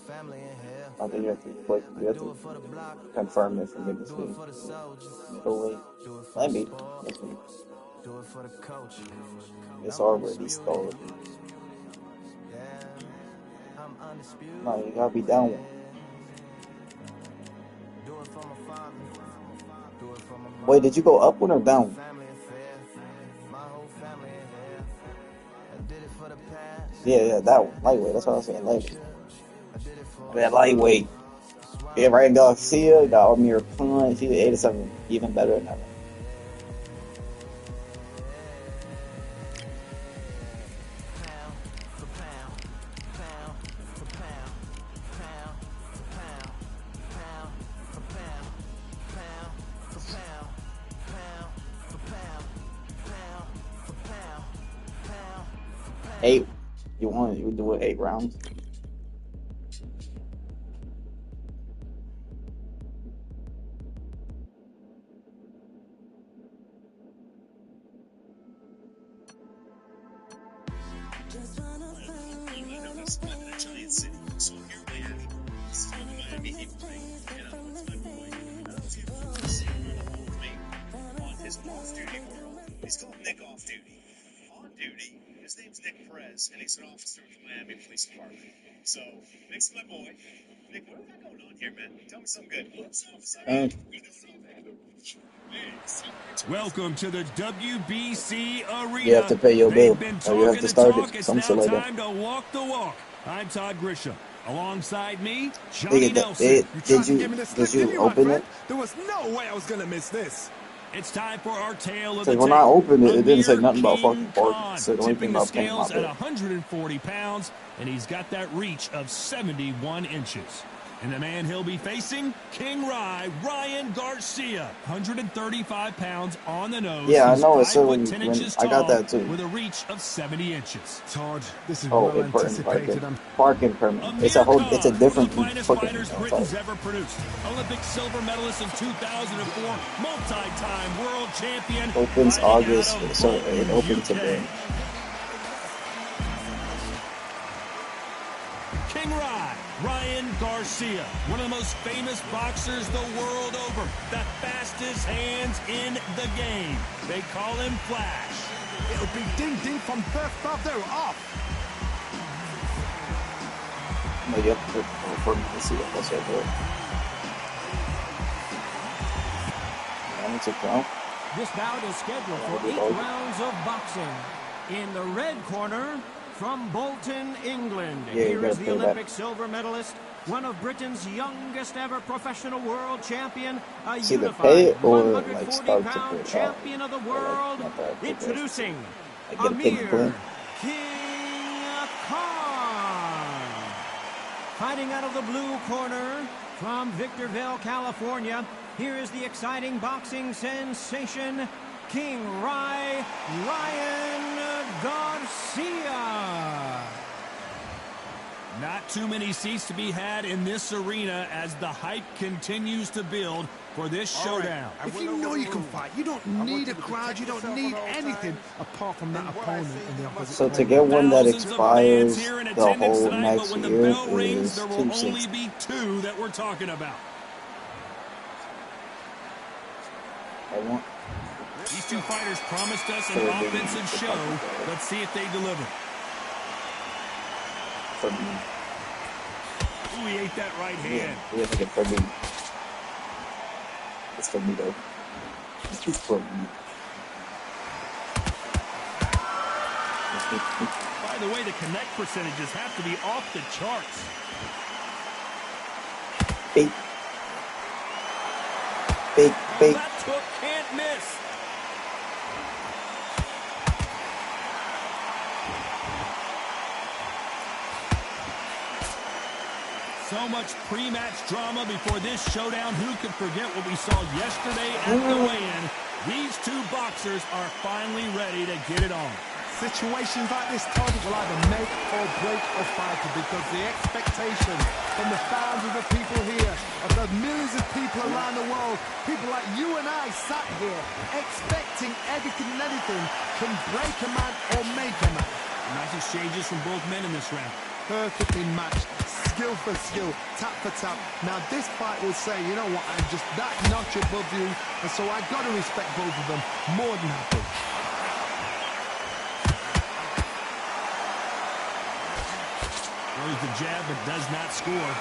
I think you have to click. You have to confirm it for me to see. Middleweight. Maybe. Let's see. It's already stolen. No, you gotta be down one. Wait, did you go up one or down one? Yeah, that one. Lightweight. That's what I was saying. Lightweight. That lightweight. Yeah, right. Garcia got Armor Punch. He's 87, even better than that. Eight. You do it 8 rounds? He's called Nick Off Duty. On duty, his name's Nick Perez, and he's an officer with the Miami Police Department. So, Nick's my boy. Nick, what do we got going on here, man? Tell me something good. Welcome to the WBC Arena. You have to pay your bill, or you have to start it. It's Something now like time that. to walk the walk. I'm Todd Grisham. Alongside me, Johnny Nelson. Did you open it? There was no way I was gonna miss this. It's time for our tale of So the when tape. I opened it, it didn't say Amir nothing about King fucking pork. Khan, It said the only thing tipping the about paying my scales at bill. 140 pounds, and he's got that reach of 71 inches. And the man he'll be facing, King Ryan Garcia, 135 pounds on the nose. Yeah, I He's know. It 5 said foot when 10 inches I got tall that too. with a reach of 70 inches. Todd, this is Oh, well important anticipated. parking permit. It's a whole. It's a different one of the finest fucking. fighters Britain's ever produced. Olympic silver medalist in 2004, multi-time world champion. Opens fighting out August, of so it Bolton, opens UK. today. King Ryan Garcia, one of the most famous boxers the world over, the fastest hands in the game. They call him Flash. It'll be ding-ding from birth there off. No, you have to for me to see what that's right there. And it's a count. This bout is scheduled for 8 rounds of boxing. In the red corner, from Bolton, England, Yeah, here is the Olympic that. silver medalist, one of Britain's youngest ever professional world champion, a See the pay unified or like start to 140-pound put champion of the world, introducing I get a pink Amir plan. King Khan. Fighting out of the blue corner, from Victorville, California, here is the exciting boxing sensation, King Ryan Garcia. Not too many seats to be had in this arena as the hype continues to build for this showdown. If you know you can fight, you don't need a crowd, you don't need anything apart from that opponent in the opposite. So to get one that Thousands of fans expires here in the attendance whole tonight, but next when the year bell rings, is there will only 260. be 2 that we're talking about. I want. These 2 fighters promised us an offensive show. Let's see if they deliver. For me. Ooh, he ate that right hand. We have to get for me. It's for me though. It's for me. By the way, the connect percentages have to be off the charts. Big. That hook can't miss. So much pre-match drama before this showdown. Who could forget what we saw yesterday at the weigh-in? These 2 boxers are finally ready to get it on. Situations like this, Todd, will either make or break a fighter, because the expectation from the thousands of people here, of the millions of people around the world, people like you and I sat here expecting everything and anything, can break a man or make a man. Nice exchanges from both men in this round. Perfectly matched. Skill for skill, tap for tap. Now this fight will say, you know what, I'm just that notch above you, and so I've got to respect both of them more than happy. Throws the jab but does not score.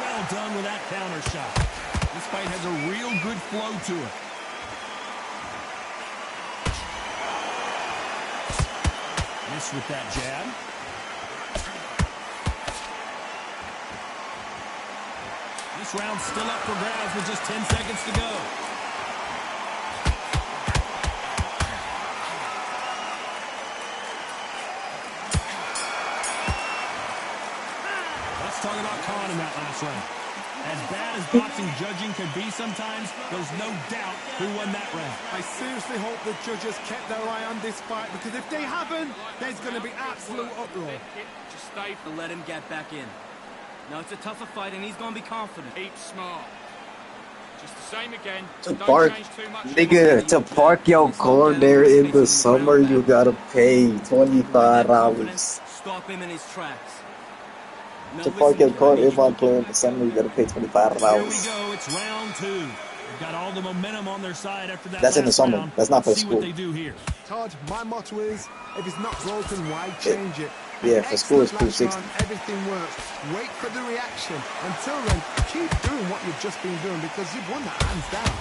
Well done with that counter shot. This fight has a real good flow to it. Miss with that jab. This round's still up for grabs with just 10 seconds to go. Let's talk about Khan in that last round. As bad as boxing judging can be sometimes, there's no doubt who won that round. I seriously hope the judges kept their eye on this fight, because if they haven't, there's going to be absolute uproar. Just stay to let him get back in. Now it's a tougher fight and he's going to be confident. Keep smart. Just the same again. To Don't park, change too much. nigga, to park your car there in the summer, you gotta pay $25. Stop him in his tracks. Now To park listen, your car I need in you- Montclair in the summer, you gotta pay Here we $25. go. It's round two. They've got all the momentum on their side after that. That's in the last summer. round. That's not for Let's see school. what they do here. Todd, my motto is, if it's not broken, why change it? Yeah, An for school it's excellent last 260. round, everything works. Wait for the reaction. Until then, keep doing what you've just been doing, because you've won that hands down.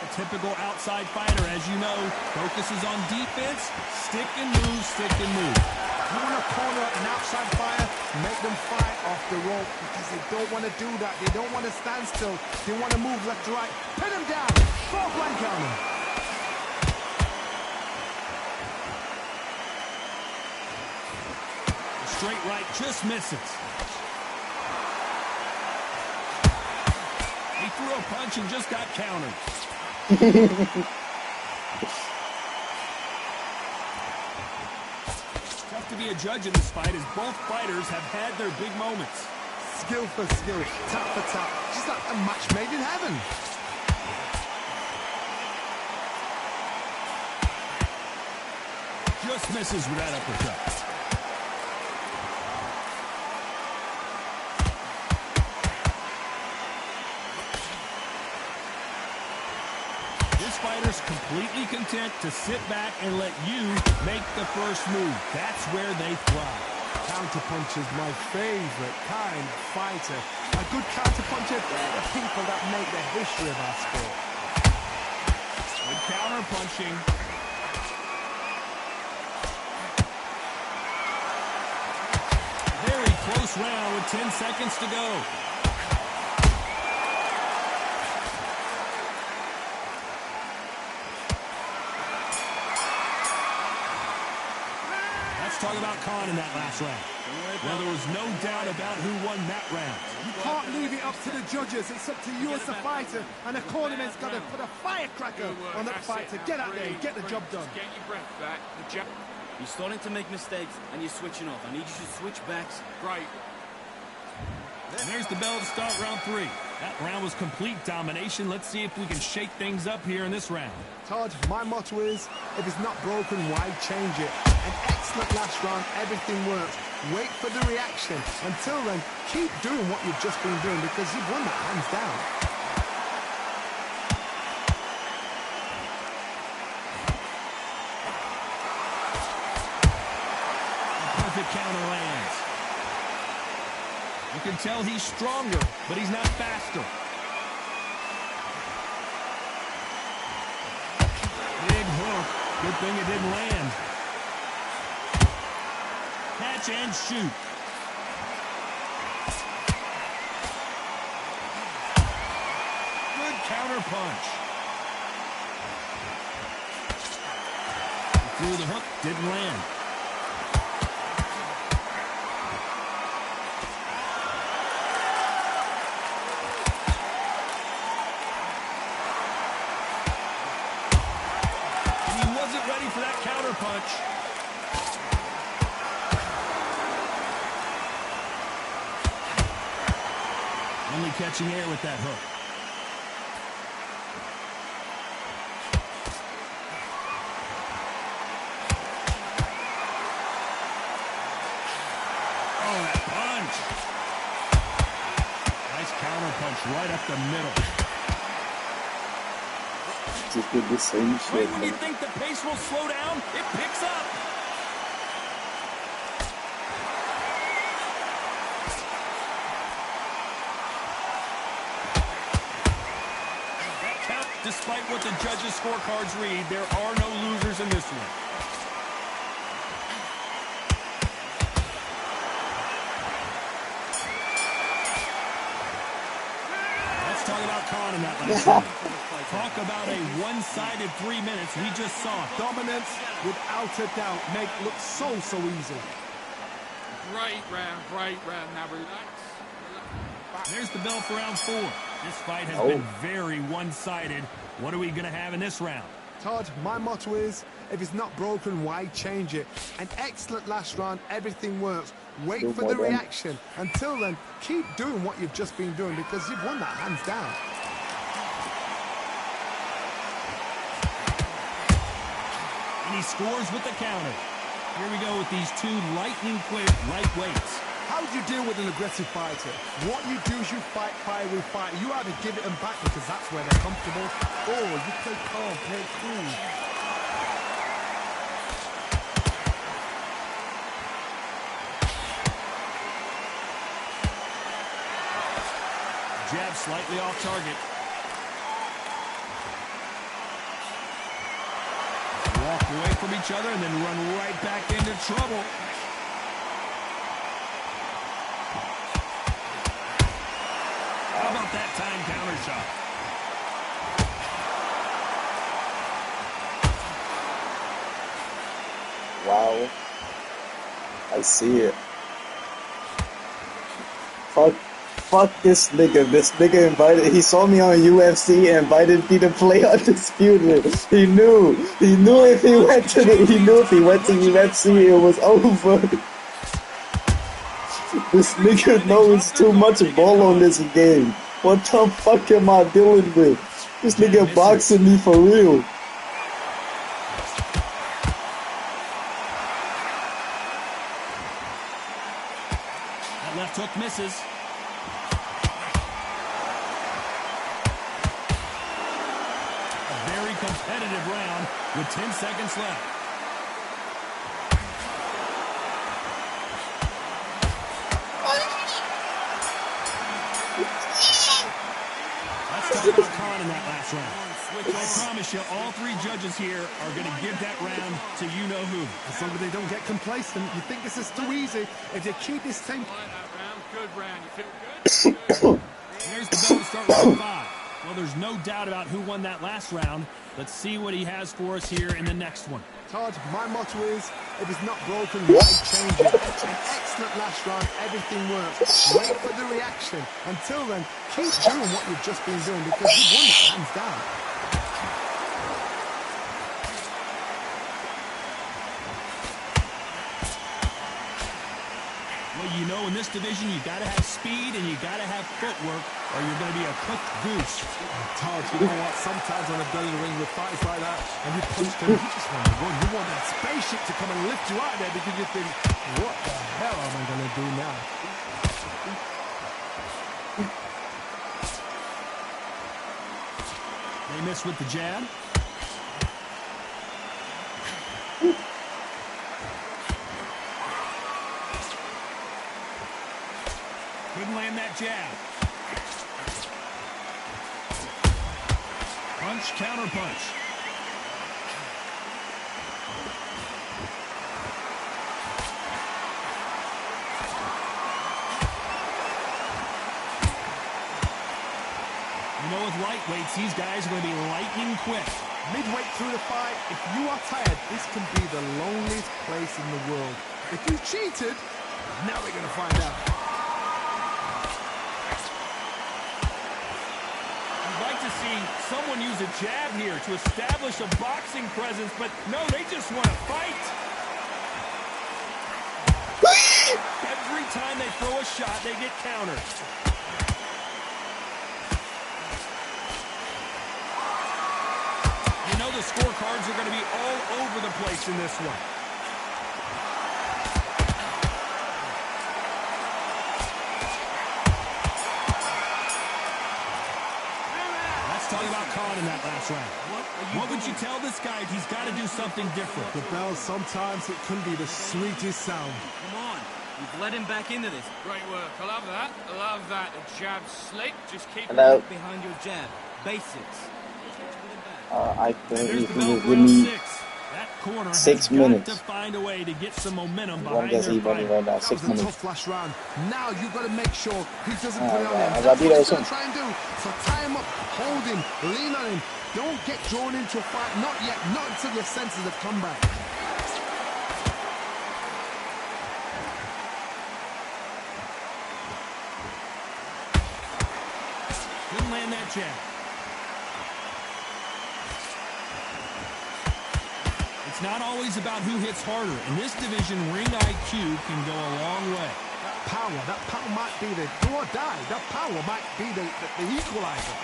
A typical outside fighter, as you know, focuses on defense, stick and move, stick and move. You want to corner an outside fighter, make them fight off the rope, because they don't want to do that. They don't want to stand still. They want to move left to right. Pin them down. Throw a blanket on them. The straight right just misses. He threw a punch and just got countered. Tough to be a judge in this fight, as both fighters have had their big moments. Skill for skill, tap for tap. Just like a match made in heaven. Just misses with that uppercut. This fighter's completely content to sit back and let you make the first move. That's where they thrive. Counterpunch is my favorite kind of fighter. A good counterpuncher, they're the people that make the history of our sport. Good counter punching. Very close round with 10 seconds to go. Let's talk about Khan in that last round. Well, there was no doubt about who won that round. You can't leave it up to the judges. It's up to you as the fighter. And the cornerman's got to put a firecracker on that fight to get out there and get the job done. Get your breath back. The jab. You're starting to make mistakes and you're switching off. I need you to switch backs. Great. And there's the bell to start round three. That round was complete domination. Let's see if we can shake things up here in this round. Todd, my motto is, if it's not broken, why change it? An excellent last round, everything works. Wait for the reaction. Until then, keep doing what you've just been doing, because you've won that hands down. The perfect counter lands. You can tell he's stronger, but he's not faster. Big hook. Good thing it didn't land. Catch and shoot. Good counter punch. He threw the hook, didn't land. And he wasn't ready for that counter punch. catching air with that hook. Oh, that punch. Nice counter punch right up the middle. Just did the same shit. Right when you think the pace will slow down, it picks up. That count, despite what the judges' scorecards read, there are no losers in this one. Let's talk about Khan in that last round. Talk about a one-sided 3 minutes. We just saw Dominance, without a doubt, make look so easy. Great round, great round. Now relax. There's the bell for round 4. This fight has been very one-sided. What are we going to have in this round? Todd, my motto is, if it's not broken, why change it? An excellent last round, everything works. Wait for the reaction. Until then, keep doing what you've just been doing because you've won that hands down. And he scores with the counter. Here we go with these two lightning-quick lightweights. How do you deal with an aggressive fighter? What you do is you fight fire with fire. You either give it them back because that's where they're comfortable, or you play calm, play cool. Jab slightly off target. Walk away from each other and then run right back into trouble. How about that time counter shot? Wow. I see it. Fuck this nigga. This nigga he saw me on UFC and invited me to play Undisputed. He knew if he went to UFC it was over. This nigga knows too much ball on this game. What the fuck am I dealing with? This nigga boxing me for real. That left hook misses. A very competitive round with 10 seconds left. Let's talk about Khan in that last round. I promise you, all three judges here are going to give that round to you-know-who. As long as they don't get complacent, you think this is too easy. If you keep this tempo... Good round. You feel good? There's the bell to start round 5. Well, there's no doubt about who won that last round. Let's see what he has for us here in the next one. Todd, my motto is, if it's not broken, why change it? An excellent last round, everything works. Wait for the reaction. Until then, keep doing what you've just been doing because you've won that hands down. Well, you know, in this division, you got to have speed and you got to have footwork, or you're going to be a cooked goose. Todd, you know what? Sometimes on a belly ring with fights like that, and you punch them, you just want to run. You want that spaceship to come and lift you out there because you think, what the hell am I going to do now? They miss with the jab. Couldn't land that jab. Punch, counter punch. You know, with lightweights, these guys are going to be lightning quick. Midway through the fight, if you are tired, this can be the loneliest place in the world. If you cheated, now we're going to find out. To see someone use a jab here to establish a boxing presence, but no, they just want to fight. Every time they throw a shot, they get countered. scorecards are going to be all over the place in this one. Let's talk about Khan in that last round. What would you tell this guy if he's got to do something different? The bell, sometimes it can be the sweetest sound. Come on. You've led him back into this. Great work. I love that. I love that. The jab slick. Just keep Hello. Behind your jab. Basics. I think There's he the will bell for give round me 6. That corner 6 has minutes. got to find a way to get some momentum One behind gets their even fighter. right now. That 6 was a minutes. tough last round. Now you've got to make sure he doesn't put it on I'll him. That's be what there he's going soon. to try and do. So tie him up, hold him, lean on him. Don't get drawn into a fight. Not yet. Not until your senses have come back. Couldn't land that jab. It's not always about who hits harder. In this division, ring IQ can go a long way. That power might be the do or die. That power might be the equalizer.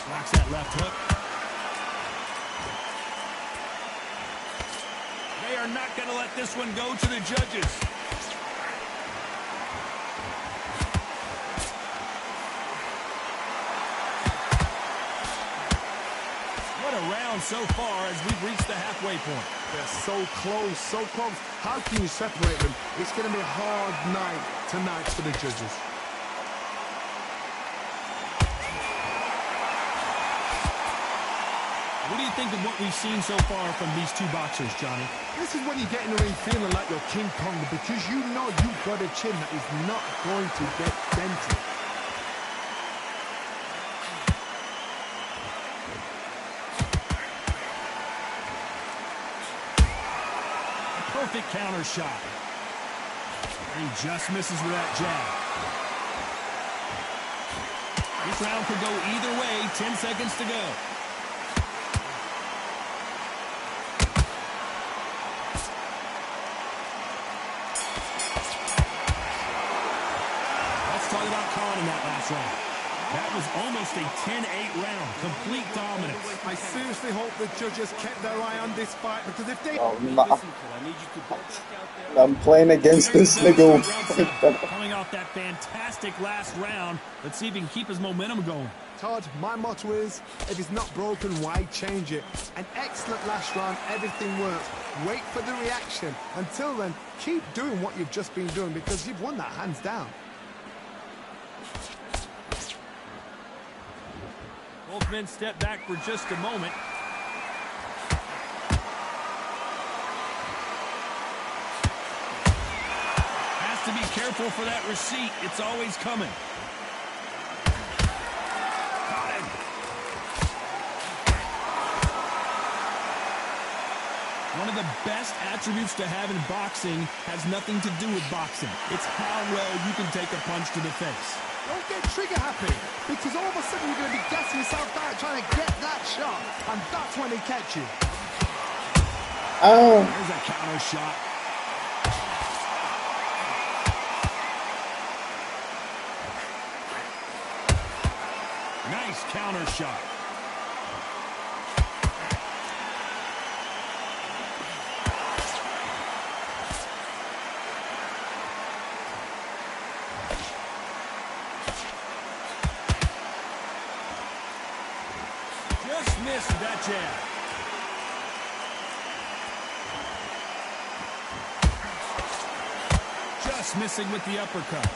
Blocks that left hook. They are not going to let this one go to the judges. What a round so far as we've reached the halfway point. They're so close, so close. How can you separate them? It's going to be a hard night tonight for the judges. What do you think of what we've seen so far from these two boxers, Johnny? This is when you get in the ring feeling like you're King Kong because you know you've got a chin that is not going to get dented. Perfect counter shot. He just misses with that jab. This round could go either way. 10 seconds to go. Let's talk about Khan in that last round. That was almost a 10-8 round. Complete dominance. I seriously hope the judges kept their eye on this fight because if they... I'm playing against this nigga. Coming off that fantastic last round. Let's see if he can keep his momentum going. Todd, my motto is, if it's not broken, why change it? An excellent last round, everything works. Wait for the reaction. Until then, keep doing what you've just been doing because you've won that hands down. Both men step back for just a moment. Has to be careful for that receipt. It's always coming. Got him. One of the best attributes to have in boxing has nothing to do with boxing. It's how well you can take a punch to the face. Don't get trigger happy, because all of a sudden you're going to be gassing yourself out trying to get that shot, and that's when they catch you. Oh. There's a counter shot. Nice counter shot. Just missed that jab. Just missing with the uppercut.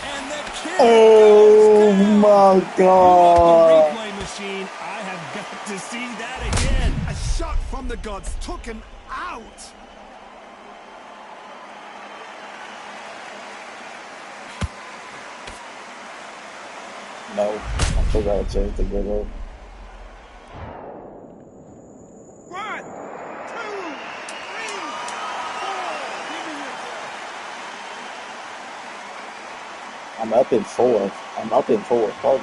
And the kick. Oh my God. Replay machine. I have got to see that again. A shot from the gods took him out. No, I forgot to change the video. 1, 2, 3, 4. Give me your I'm up in 4. I'm up in 4. Oh.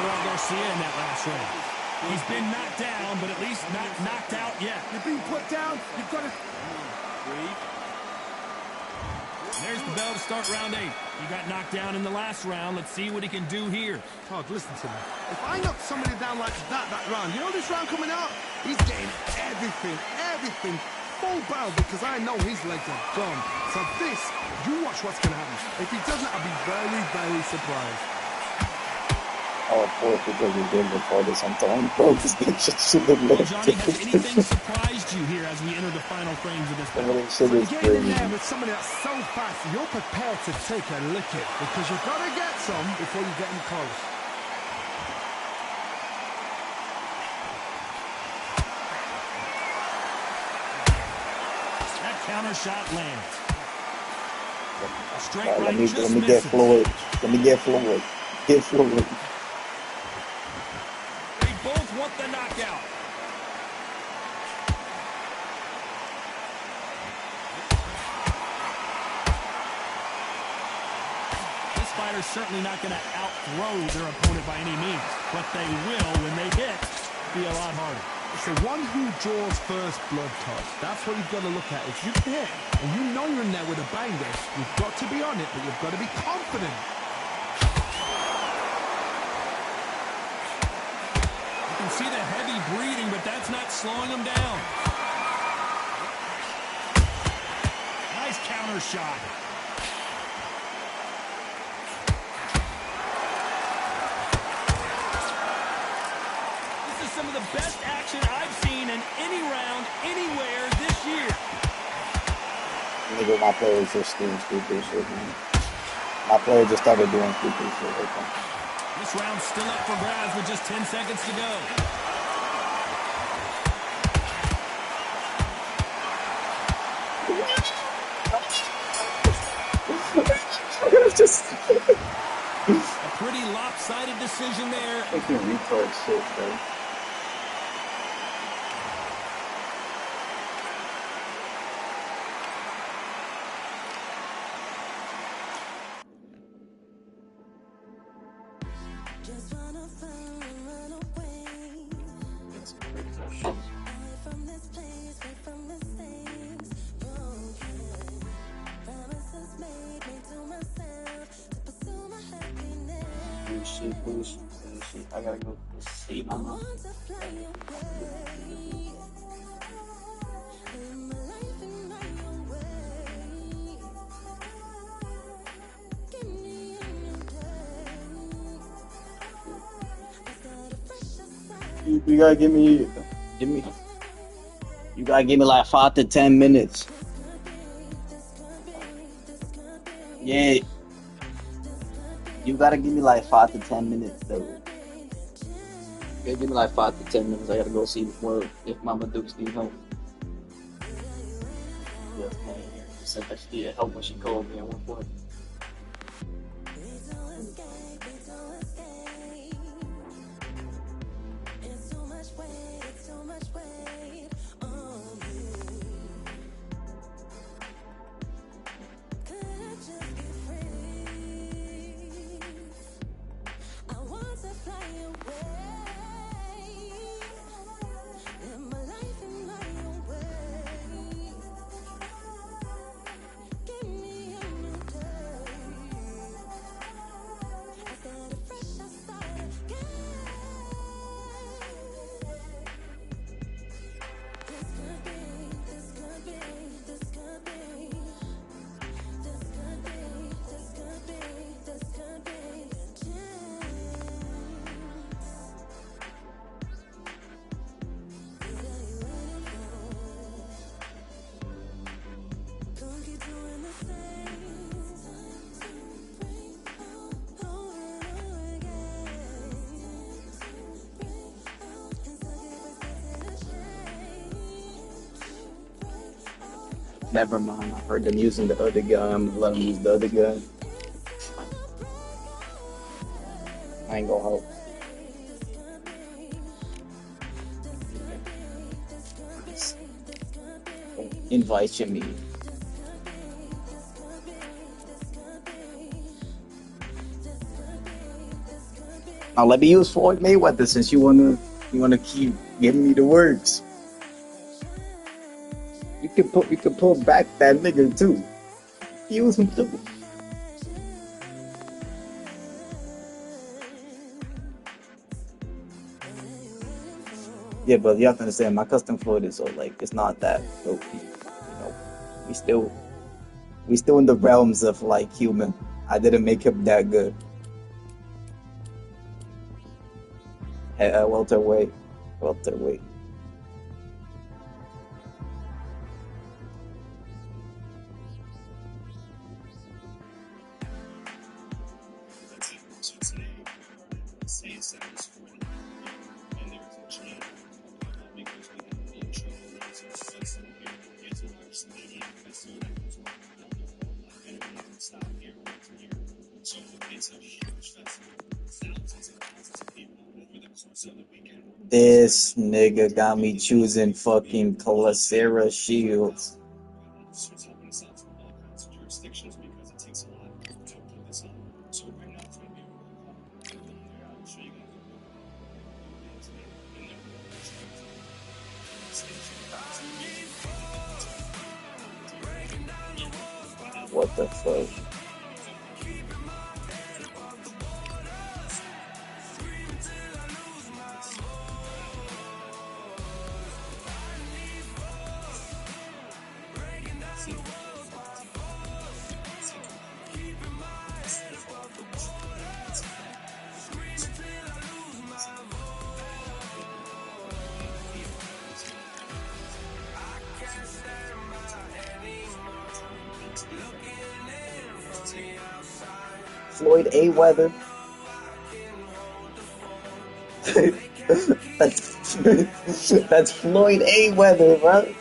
Gabriel Garcia in that last round. He's been knocked down, but at least not knocked out yet. You're being put down. You've got to... There's the bell to start round 8. He got knocked down in the last round. Let's see what he can do here. Todd, listen to me. If I knock somebody down like that round, you know this round coming out? He's getting everything full barrel because I know his legs are gone. So this, you watch what's going to happen. If he doesn't, I'll be very, very surprised. Oh, of course, because we did record this on time, bro. This shit should have Well, left. Johnny, has anything surprised you here as we enter the final frames of this battle? Shit So is you're getting in crazy. there with somebody that's so fast, you're prepared to take a licking because you've got to get some before you get him close. That counter shot lands. A straight Let right me just get misses. Floyd. Let me get Floyd. Get Floyd. They both want the knockout. This fighter's certainly not going to outthrow their opponent by any means, but they will, when they hit, be a lot harder. It's the one who draws first blood, Todd. That's what you've got to look at. If you hit and you know you're in there with a banger, you've got to be on it, but you've got to be confident. You can see the heavy breathing, but that's not slowing him down. Nice counter shot. This is some of the best action I've seen in any round, anywhere this year. Nigga, my player just doing stupid shit, man. My player just started doing stupid shit. Okay. This round's still up for grabs with just 10 seconds to go. Just A pretty lopsided decision there. fucking retard shit, bro. Bullshit. I gotta go see my mom. You gotta give me. You gotta give me like 5 to 10 minutes. Yeah. You gotta give me like 5 to 10 minutes though. You gotta give me like 5 to 10 minutes. I gotta go see if Mama Duke's need help. Yes, man. She said that she needed help when she called me at one point. Never mind. I heard them using the other guy. I'm gonna let them use the other guy. I ain't gonna help. Invite you me. Now let me use Floyd Mayweather since you wanna keep giving me the words. You can pull back that nigga too. Use him too. Yeah, but you have to understand my custom Floyd is so like it's not that OP. You know, we still in the realms of like human. I didn't make him that good. Welterweight. So today, say sounds funny, and there was a change because we had the intro so get to watch the media episode that was and it doesn't stop here to here. So it's a huge festival, thousands and thousands of people over the course of the weekend. This nigga got me choosing fucking Calicera Shields. Suits up themselves from all kinds of jurisdictions because it takes a lot to put this on. So right now it's going to be a World Cup. I'm sure you guys What the fuck? Floyd Mayweather. that's Floyd Mayweather, bro.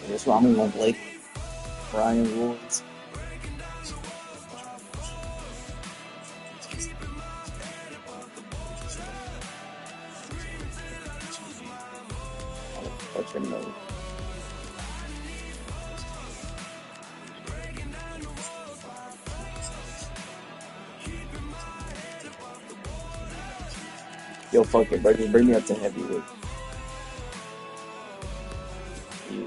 That's why I'm gonna Blake. Brian Woods. What's your name? Yo, fuck it, bring me up to heavyweight. Yeah.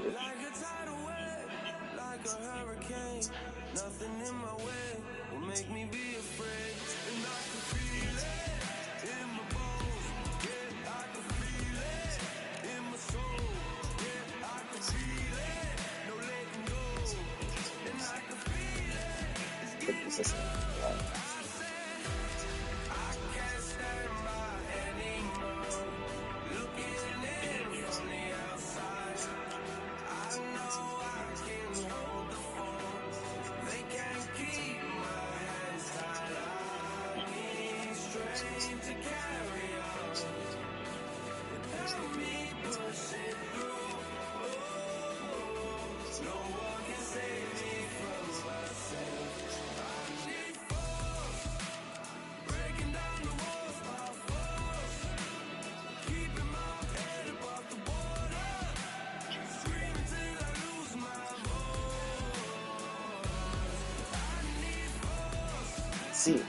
See,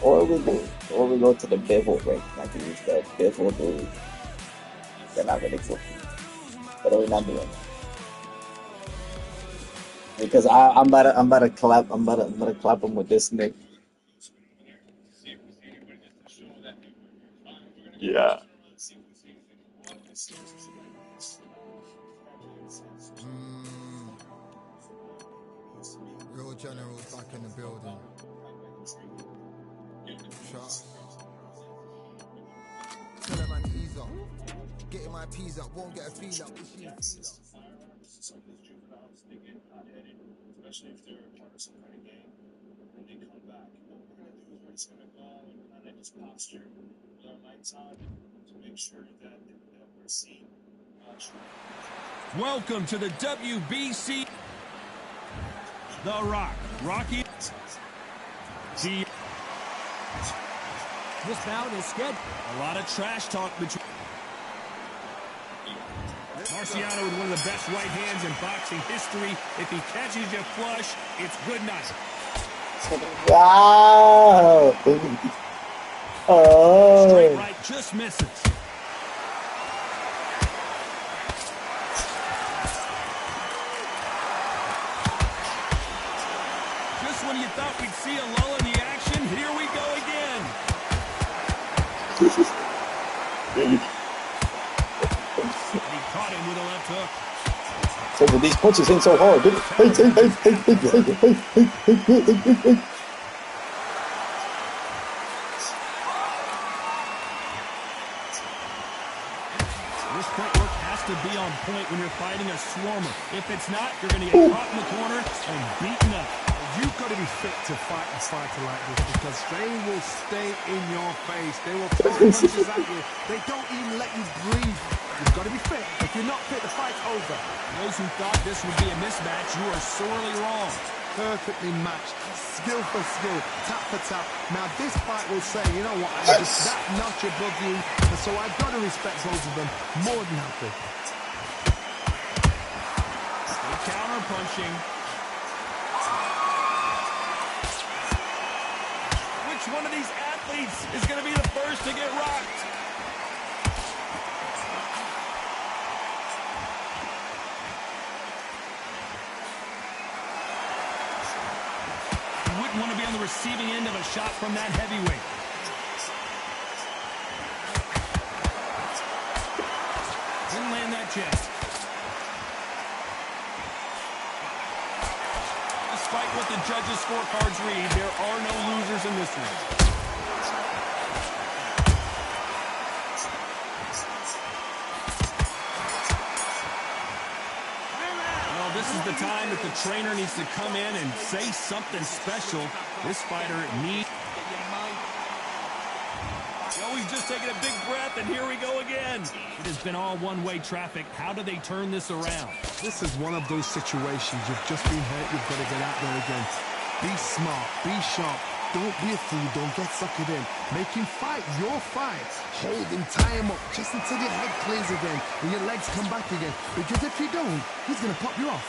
or we go to the Bivol rank. I can use the Bivol dude. They're not really cool, but we're not doing it because I'm about to clap I'm about to clap him with this nigga. Yeah. Real generals back in the building. Shut up. Tell them man ease up. Getting my peas up, won't get a feel up. Some of these juveniles, they get hot-headed, especially if they're part of some kind of gang, and they come back. What we're going to do is we're just going to go and kind of just posture with our lights on to make sure that we're seen. Welcome to the WBC. The Rock, Rocky. This bout is scheduled. A lot of trash talk between. Marciano with one of the best right hands in boxing history. If he catches you flush, it's good night. Wow! Straight Oh! right just misses. Just when you thought we'd see a lull in the action, here we go again. And he caught him with a left hook. So these punches ain't so hard. This footwork has to be on point when you're fighting a swarmer. If it's not, you're going to get caught in the corner and beaten up. You've got to be fit to fight a fighter like this because they will stay in your face. They will throw punches at you. They don't even let you breathe. You've got to be fit. If you're not fit, the fight's over. Those who thought this would be a mismatch, you are sorely wrong. Perfectly matched, skill for skill, tap for tap. Now this fight will say, you know what, I'm just that notch above you, and so I've got to respect both of them more than happy. Good counter punching. Which one of these athletes is going to be the first to get rocked? Want to be on the receiving end of a shot from that heavyweight. Didn't land that chest. Despite what the judges' scorecards read, there are no losers in this one. This is the time that the trainer needs to come in and say something special. This fighter needs... Well, we've just taken a big breath, and here we go again. It has been all one-way traffic. How do they turn this around? This is one of those situations. You've just been hurt. You've got to get out there again. Be smart. Be sharp. Don't be a fool. Don't get suckered in. Make him fight your fight. Hold him, tie him up, just until your head clears again and your legs come back again. Because if you don't, he's going to pop you off.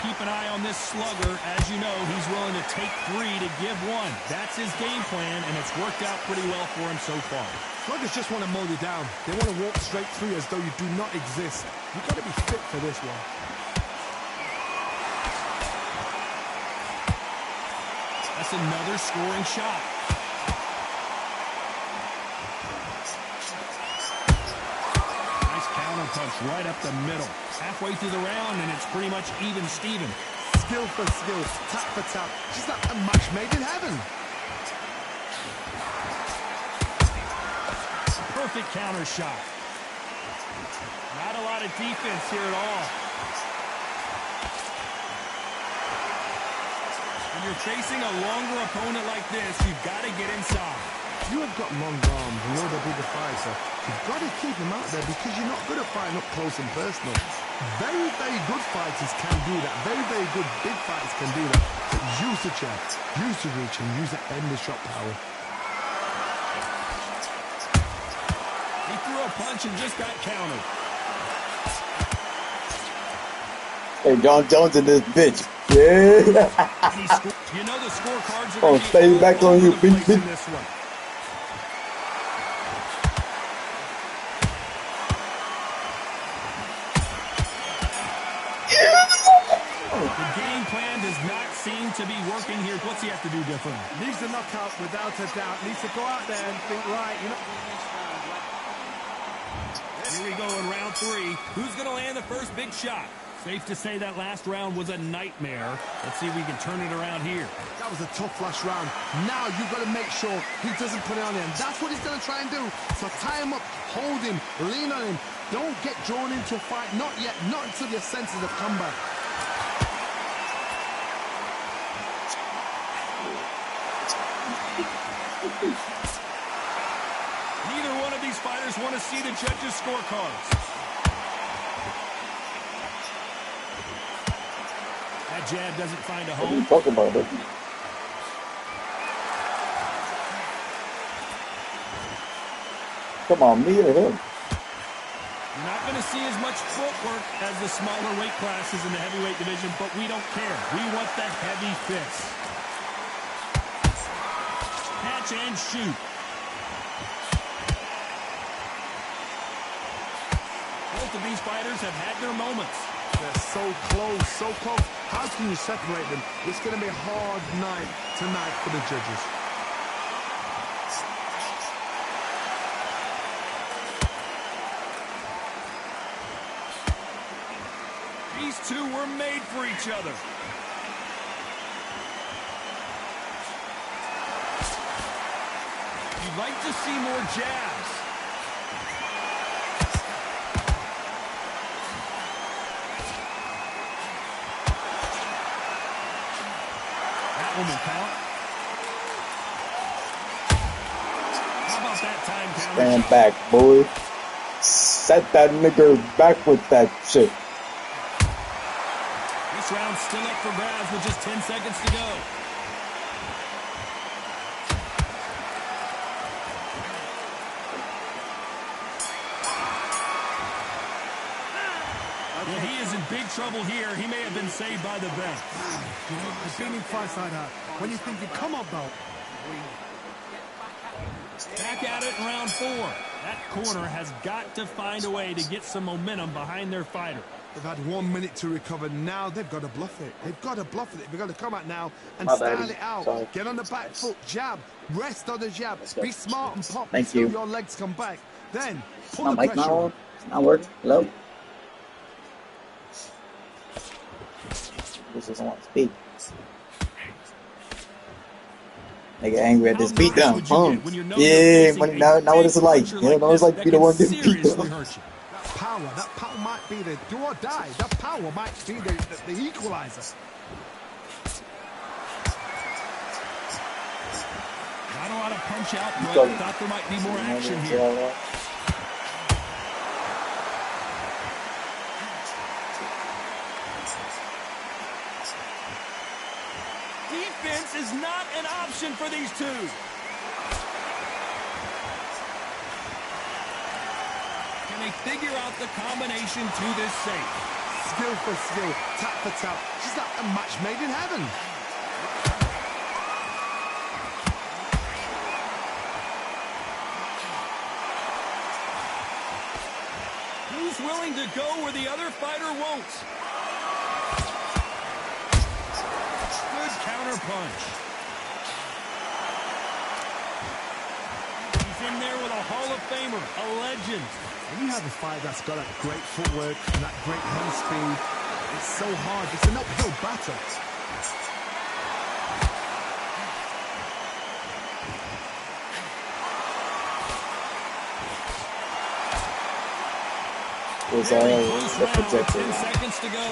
Keep an eye on this slugger. As you know, he's willing to take 3 to give 1. That's his game plan, and it's worked out pretty well for him so far. Sluggers just want to mow you down. They want to walk straight through as though you do not exist. You've got to be fit for this one. That's another scoring shot. Nice counter punch right up the middle. Halfway through the round, and it's pretty much even Steven. Skill for skill, tap for tap. Just like a match made in heaven. Perfect counter shot. Not a lot of defense here at all. When you're facing a longer opponent like this, you've got to get inside. You have got long arms, you know the bigger fighter. You've got to keep him out there because you're not good at fighting up close and personal. Very, very good fighters can do that. Very, very good big fighters can do that. But use the jab, use the reach, and use that endless shot power. He threw a punch and just got countered. Hey, John Jones in this bitch. Yeah. You know the scorecards are Oh, stay back on you, bitch. in this one. The game plan does not seem to be working here. What's he have to do differently? Needs to knock out without a doubt. Needs to go out there and think, right, you know. Here we go in round 3. Who's going to land the first big shot? Safe to say that last round was a nightmare. Let's see if we can turn it around here. That was a tough last round. Now you've got to make sure he doesn't put it on him. That's what he's going to try and do. So tie him up, hold him, lean on him. Don't get drawn into a fight. Not yet. Not until your senses have come back. Neither one of these fighters want to see the judges' scorecards. That jab doesn't find a home. Talk about it. Come on, me or him? You're not going to see as much footwork as the smaller weight classes in the heavyweight division, but we don't care. We want the heavy fists. Catch and shoot. Both of these fighters have had their moments. They're so close, so close. How can you separate them? It's going to be a hard night tonight for the judges. These two were made for each other. You'd like to see more jabs. That one will count. How about that time counter? Stand back, boy. Set that nigga back with that shit. This round's still up for grabs with just 10 seconds to go. Well, he is in big trouble here. He may have been saved by the bell. I've been in fights like that. When you think you come up, though. Back at it in round 4. That corner has got to find a way to get some momentum behind their fighter. They've had 1 minute to recover. Now they've got to bluff it. They've got to bluff it. They've got to come out now and style it out. Sorry. Get on the back foot, jab, rest on the jab. Be smart and pop Thank until you. your legs come back. Then pull My the mic pressure not on. on. Not work. Hello. This doesn't want to speak. Nigga angry at this beatdown. Yeah, now what is it like? You know it's like be the one getting beat down. That power might be the do or die. That power might be the equalizer. Not a lot of punch out, but thought there might be more action here. Defense is not an option for these two. Can they figure out the combination to this safe? Skill for skill, tap for tap. Just like a match made in heaven. Who's willing to go where the other fighter won't? Good counter punch. He's in there with a Hall of Famer, a legend. When you have a fight that's got that great footwork and that great hand speed, it's so hard. It's an uphill battle. Was Very close the round with projector. 10 seconds to go.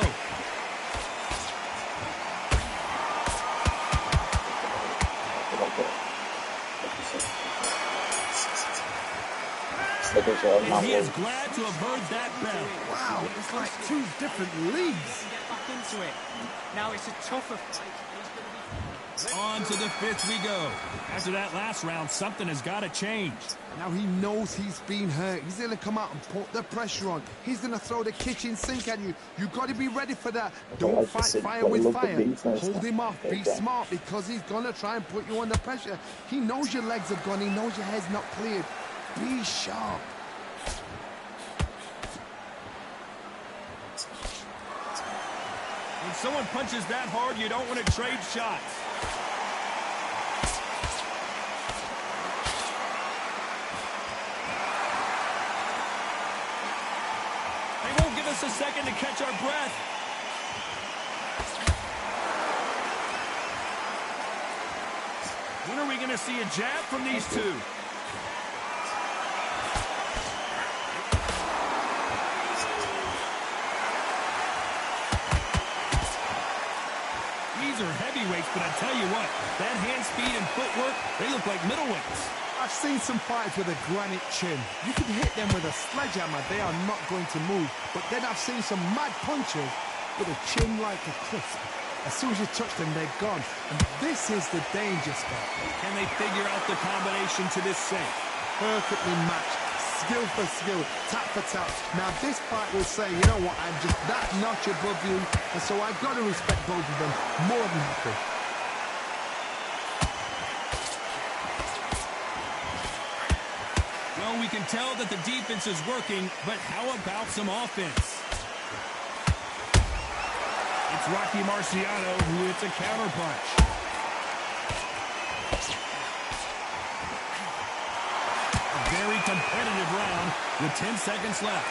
And he is glad to have heard that bell. Wow, it's like two different leagues. Get back into it. Now it's a tougher fight. On to the 5th we go. After that last round, something has got to change. Now he knows he's been hurt. He's going to come out and put the pressure on. He's going to throw the kitchen sink at you. You got to be ready for that. Don't fight fire with fire. Hold him off. Be smart because he's going to try and put you under pressure. He knows your legs have gone. He knows your head's not cleared. Be sharp. When someone punches that hard, you don't want to trade shots. They won't give us a second to catch our breath. When are we going to see a jab from these two? These are heavyweights, but I tell you what, that hand speed and footwork, they look like middleweights. I've seen some fighters with a granite chin. You can hit them with a sledgehammer, they are not going to move. But then I've seen some mad punchers with a chin like a cliff. As soon as you touch them, they're gone. And this is the danger spot. Can they figure out the combination to this safe? Perfectly matched. Skill for skill, tap for tap. Now this fight will say, you know what, I'm just that notch above you, and so I've got to respect both of them more than happy. Well, we can tell that the defense is working, but how about some offense? It's Rocky Marciano who hits a counterpunch. Very competitive round with 10 seconds left.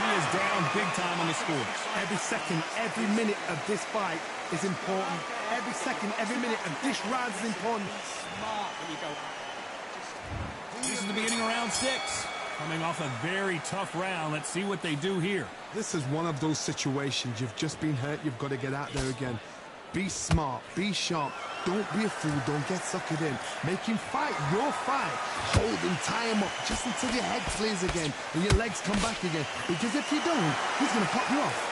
He is down big time on the scores. Every second, every minute of this fight is important. Every second, every minute of this round is important. This is the beginning of round 6. Coming off a very tough round. Let's see what they do here. This is one of those situations. You've just been hurt. You've got to get out there again. Be smart. Be sharp. Don't be a fool. Don't get suckered in. Make him fight your fight. Hold him. Tie him up just until your head clears again and your legs come back again. Because if you don't, he's going to pop you off.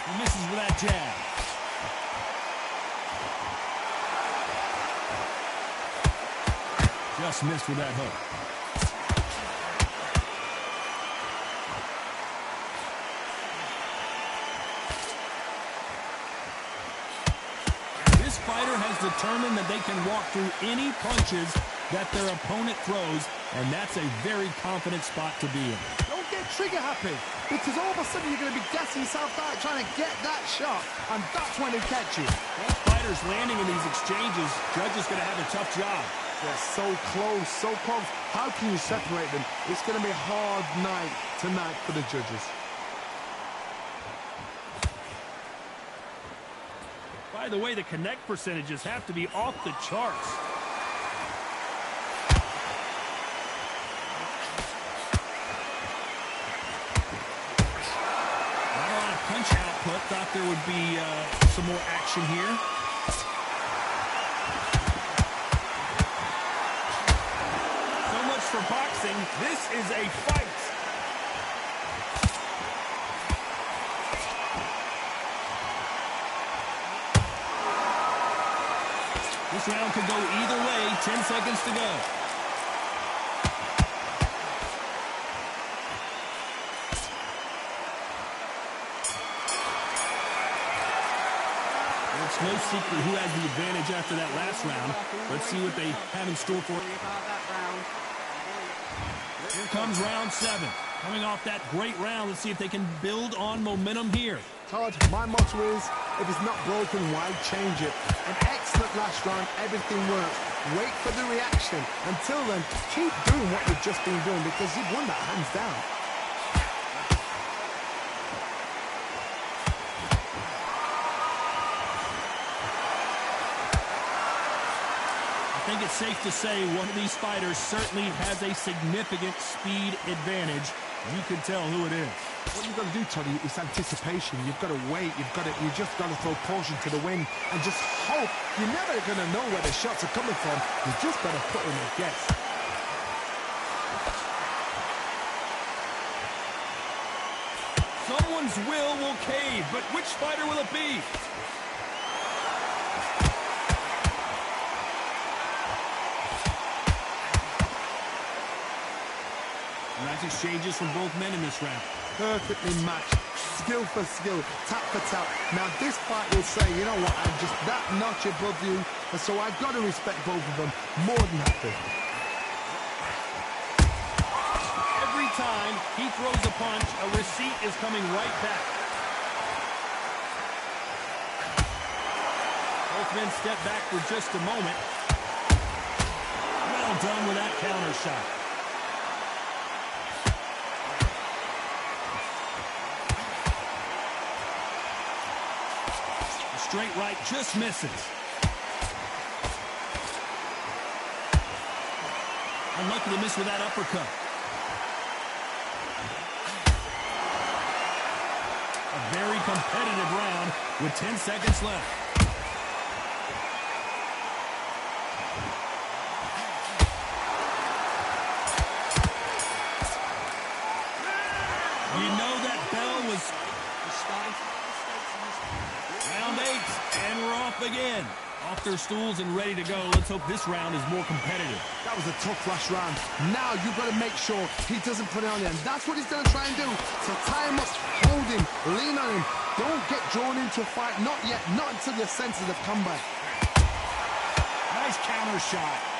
He misses with that jab. Just missed with that hook. This fighter has determined that they can walk through any punches that their opponent throws, and that's a very confident spot to be in. Don't get trigger happy, because all of a sudden you're going to be gassing yourself out trying to get that shot, and that's when they catch you. Both fighters landing in these exchanges, judges going to have a tough job. They're so close, so close. How can you separate them? It's going to be a hard night tonight for the judges. By the way, the connect percentages have to be off the charts. Not a lot of punch output. Thought there would be some more action here. For boxing, this is a fight. This round could go either way. 10 seconds to go. It's no secret who has the advantage after that last round. Let's see what they have in store for it. Here comes round 7. Coming off that great round, let's see if they can build on momentum here. Todd, my motto is, if it's not broken, why change it? An excellent last round, everything works. Wait for the reaction. Until then, keep doing what you've just been doing because you've won that hands down. I think it's safe to say one of these fighters certainly has a significant speed advantage. You can tell who it is. What you've got to do, Toddy, is anticipation. You've got to wait. You just got to throw caution to the wind and just hope. You're never going to know where the shots are coming from. You just got to put in a guess. Someone's will cave, but which fighter will it be? Nice exchanges from both men in this round. Perfectly matched. Skill for skill. Tap for tap. Now this fight will say, you know what, I'm just that notch above you, and so I've got to respect both of them more than happy. Every time he throws a punch, a receipt is coming right back. Both men step back for just a moment. Well done with that counter shot. Straight right just misses. Unlucky to miss with that uppercut. A very competitive round with 10 seconds left. kicks, and we're off again. Off their stools and ready to go. Let's hope this round is more competitive. That was a tough last round. Now you've got to make sure he doesn't put it on you, and that's what he's going to try and do. So tie him up, hold him, lean on him. Don't get drawn into a fight. Not yet. Not until your senses have come back. Nice counter shot.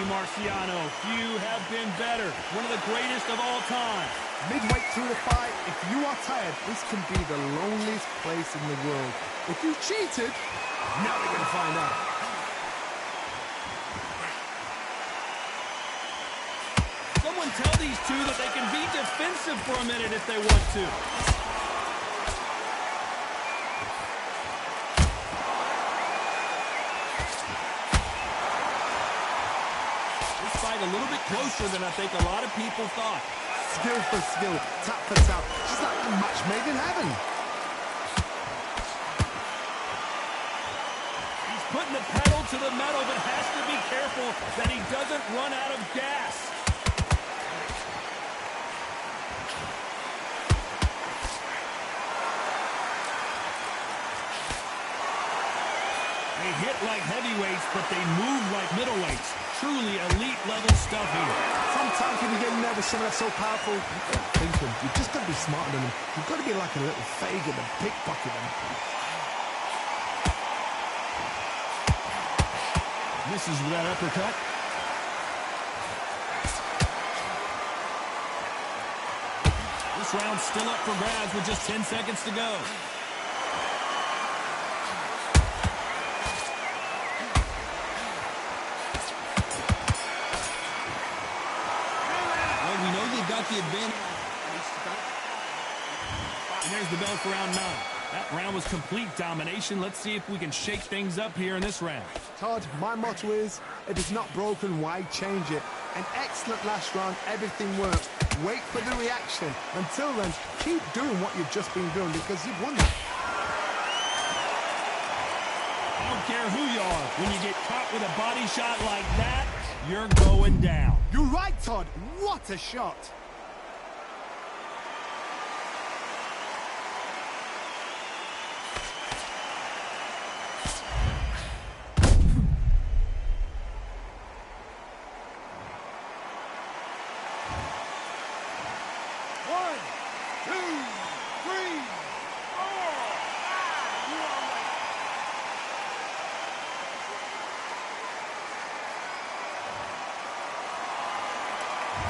Marciano, few have been better. One of the greatest of all time. Midway through the fight, if you are tired, this can be the loneliest place in the world. If you cheated, now we're going to find out. Someone tell these two that they can be defensive for a minute if they want to. A little bit closer than I think a lot of people thought. Skill for skill, tap for tap, just like a match made in heaven. He's putting the pedal to the metal, but has to be careful that he doesn't run out of gas. They hit like heavyweights, but they move like middleweights. Truly elite level stuff here. Sometimes when you get nervous, someone that's so powerful, you've got to think him. You've just got to be smarter than him. You've got to be like a little Fagin and pickpocket him. Misses with that uppercut. This round's still up for grabs with just 10 seconds to go. Got the advantage. And there's the bell for round 9. That round was complete domination. Let's see if we can shake things up here in this round. Todd, my motto is, if it's not broken, why change it? An excellent last round, everything worked. Wait for the reaction. Until then, keep doing what you've just been doing because you've won it. I don't care who you are. When you get caught with a body shot like that, you're going down. You're right, Todd. What a shot.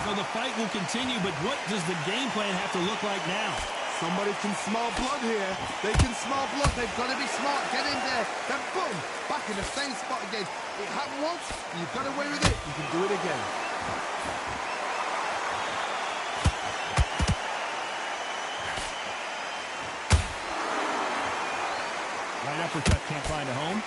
So the fight will continue, but what does the game plan have to look like now? Somebody can smell blood here. They can smell blood. They've got to be smart. Get in there. Then boom, back in the same spot again. It happened once. You've got away with it. You can do it again. Right uppercut can't find a home.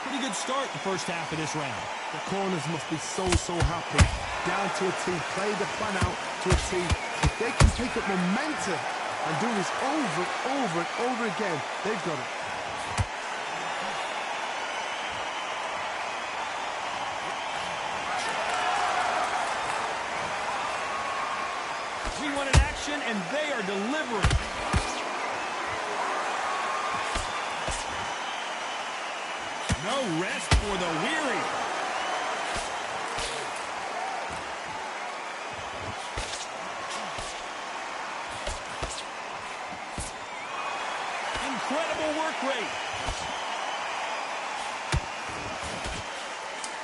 Pretty good start the first half of this round. The corners must be so happy. Down to a T. Play the plan out to a T. If they can pick up momentum and do this over and over and over again, they've got it. We wanted action, and they are delivering. No rest for the weary. Incredible work rate.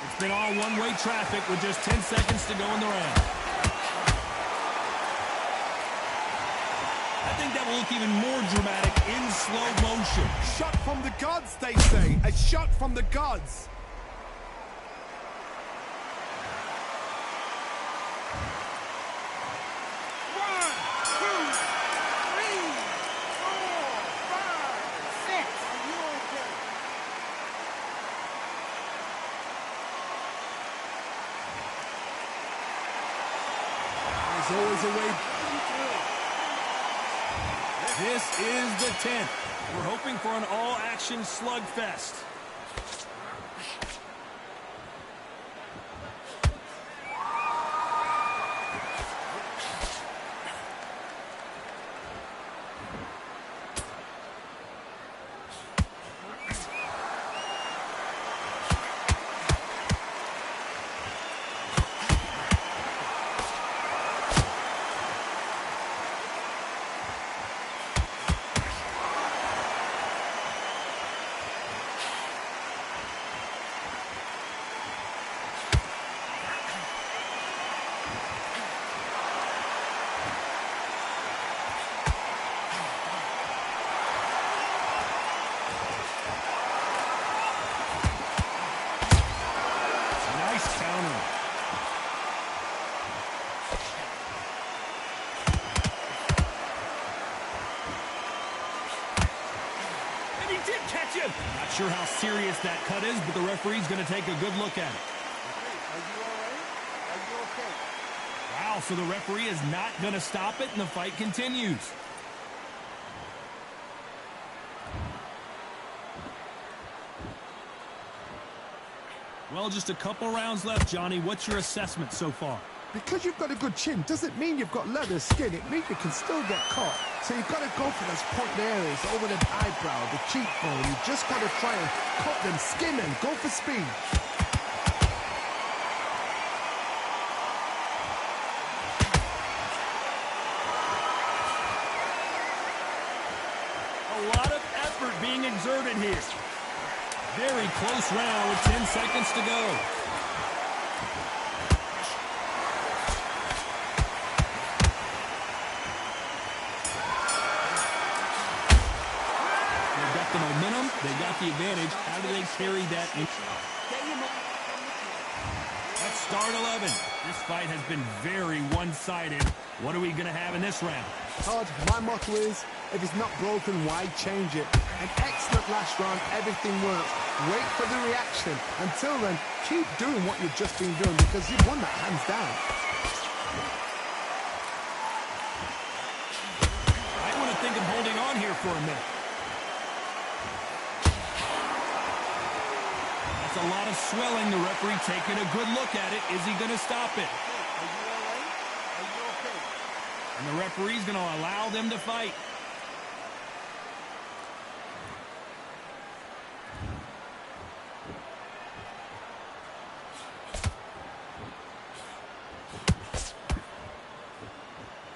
It's been all one-way traffic with just 10 seconds to go in the round. I think that will look even more dramatic in slow motion. Shot from the gods, they say. A shot from the gods. There's always a way. This is the 10th. We're hoping for an all-action slugfest. that cut is, but the referee's going to take a good look at it. Are you all right? Are you okay? Wow, so the referee is not going to stop it, and the fight continues. Well, just a couple rounds left, Johnny. What's your assessment so far? Because you've got a good chin doesn't mean you've got leather skin. It means you can still get caught. So you've got to go for those point areas over the eyebrow, the cheekbone. You just got to try and cut them, skin them, go for speed. A lot of effort being exerted here. Very close round with 10 seconds to go. They've got the momentum. They got the advantage. How do they carry that in? Let's start 11. This fight has been very one-sided. What are we going to have in this round? Todd, my motto is, if it's not broken, why change it? An excellent last round, everything works. Wait for the reaction. Until then, keep doing what you've just been doing because you've won that hands down. I want to think of holding on here for a minute. That's a lot of swelling. The referee taking a good look at it. Is he going to stop it? Are you all right? Are you okay? And the referee's going to allow them to fight.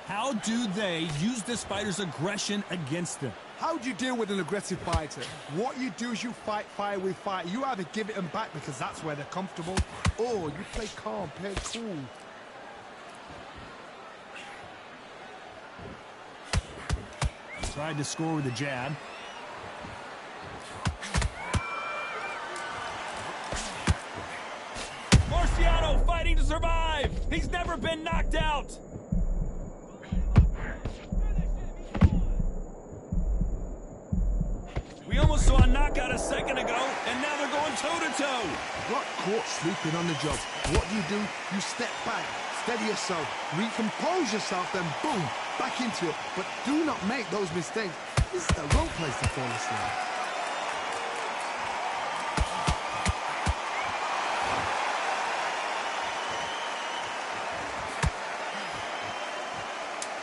How do they use this fighter's aggression against them? How do you deal with an aggressive fighter? What you do is you fight fire with fire. You either give it them back because that's where they're comfortable, or you play calm, play cool. Tried to score with a jab. Marciano fighting to survive. He's never been knocked out. We almost saw a knockout a second ago, and now they're going toe-to-toe. Got caught sleeping on the job. What do? You step back, steady yourself, recompose yourself, then boom, back into it. But do not make those mistakes. This is the wrong place to fall asleep.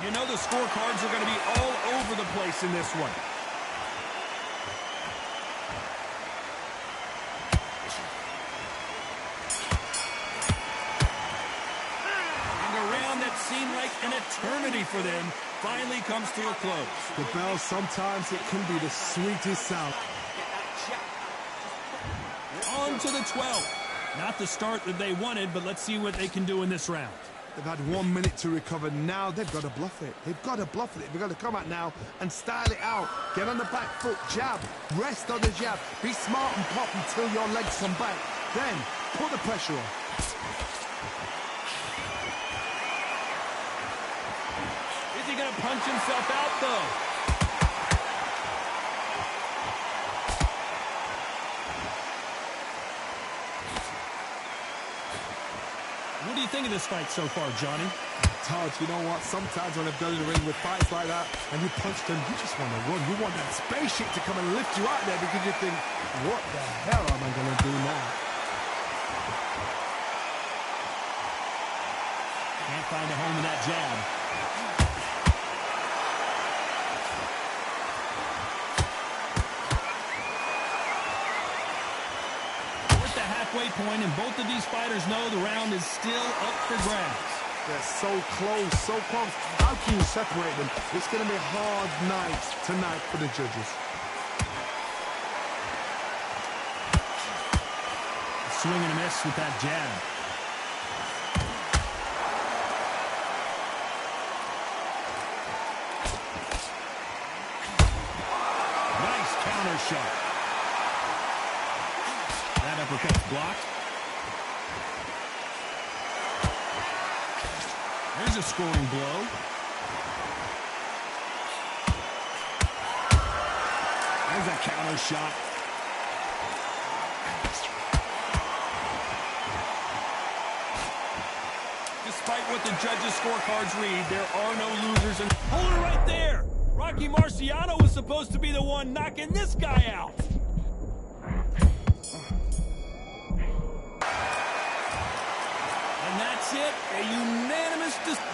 You know the scorecards are going to be all over the place in this one. Seemed like an eternity for them finally comes to a close. The bell, sometimes it can be the sweetest sound. On to the 12th. Not the start that they wanted, but let's see what they can do in this round. They've had 1 minute to recover. Now they've got to bluff it. They've got to bluff it. They've got to come out now and style it out. Get on the back foot, jab, rest on the jab. Be smart and pop until your legs come back. Then put the pressure on. Is he going to punch himself out, though? What do you think of this fight so far, Johnny? Todd, you know what? Sometimes when I've done in the ring with fights like that, and you punch them, you just want to run. You want that spaceship to come and lift you out there because you think, what the hell am I going to do now? Can't find a home in that jab. Halfway point, and both of these fighters know the round is still up for grabs. They're so close, so close. How can you separate them? It's going to be a hard night tonight for the judges. Swing and a miss with that jab. Nice counter shot. That uppercut's blocked. There's a scoring blow. There's a counter shot. what the judges' scorecards read. There are no losers. And hold it right there. Rocky Marciano was supposed to be the one knocking this guy out. And that's it. A unanimous decision.